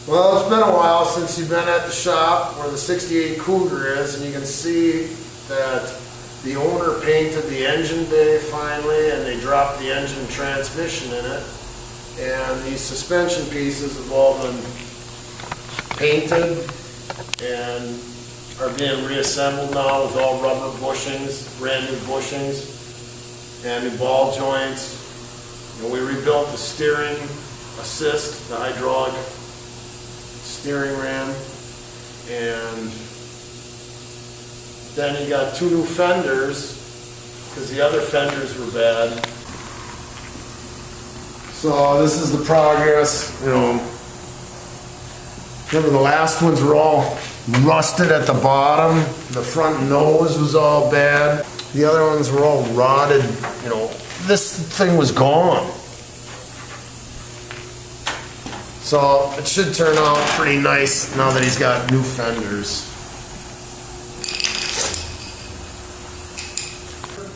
Well, it's been a while since you've been at the shop where the 68 Cougar is, and you can see that the owner painted the engine bay finally, and they dropped the engine transmission in it. And these suspension pieces have all been painted and are being reassembled now with all rubber bushings, brand new bushings, and new ball joints. And we rebuilt the steering assist, the hydraulic steering ram, and then you got two new fenders because the other fenders were bad. So this is the progress. Remember the last ones were all rusted at the bottom. The front nose was all bad. The other ones were all rotted. This thing was gone. So it should turn out pretty nice now that he's got new fenders.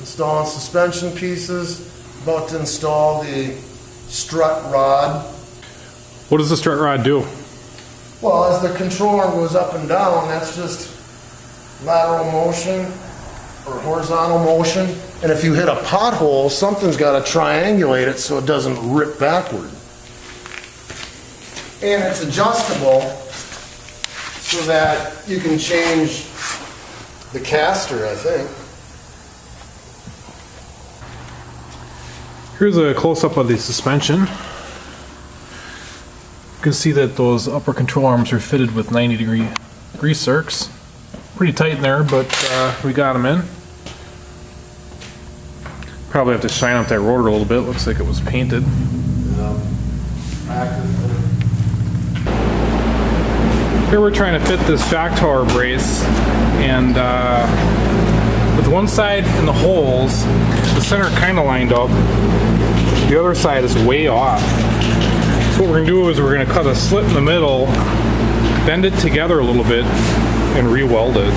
Installing suspension pieces. About to install the strut rod. What does the strut rod do? Well, as the control arm goes up and down, that's just lateral motion or horizontal motion. And if you hit a pothole, something's got to triangulate it so it doesn't rip backward. And it's adjustable so that you can change the caster, I think. Here's a close-up of the suspension. You can see that those upper control arms are fitted with 90-degree grease zerks. Pretty tight in there, but we got them in. Probably have to shine up that rotor a little bit. Looks like it was painted. Here we're trying to fit this shock tower brace, and with one side in the holes, the center kind of lined up. The other side is way off. So what we're going to do is we're going to cut a slit in the middle, bend it together a little bit, and re-weld it.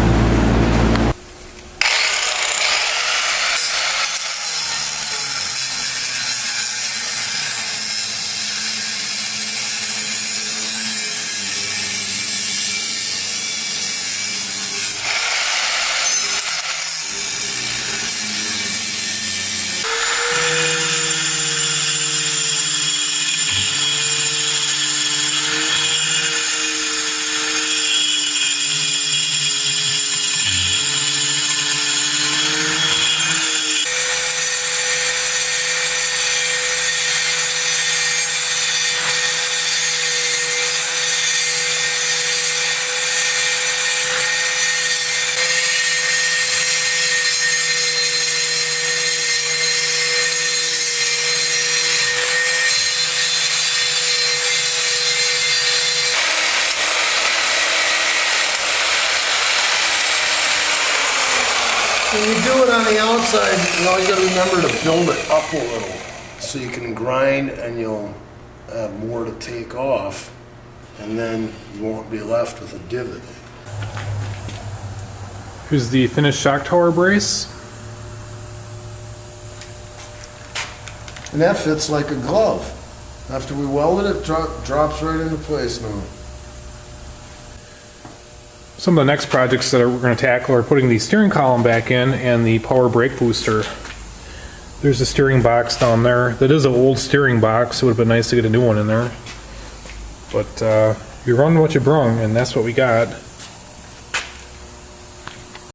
When you do it on the outside, you always got to remember to build it up a little so you can grind and you'll have more to take off, and then you won't be left with a divot. Here's the finished shock tower brace. And that fits like a glove. After we weld it, it drops right into place now. Some of the next projects that we're going to tackle are putting the steering column back in and the power brake booster. There's a steering box down there. That is an old steering box. It would have been nice to get a new one in there. But you run what you brung, and that's what we got.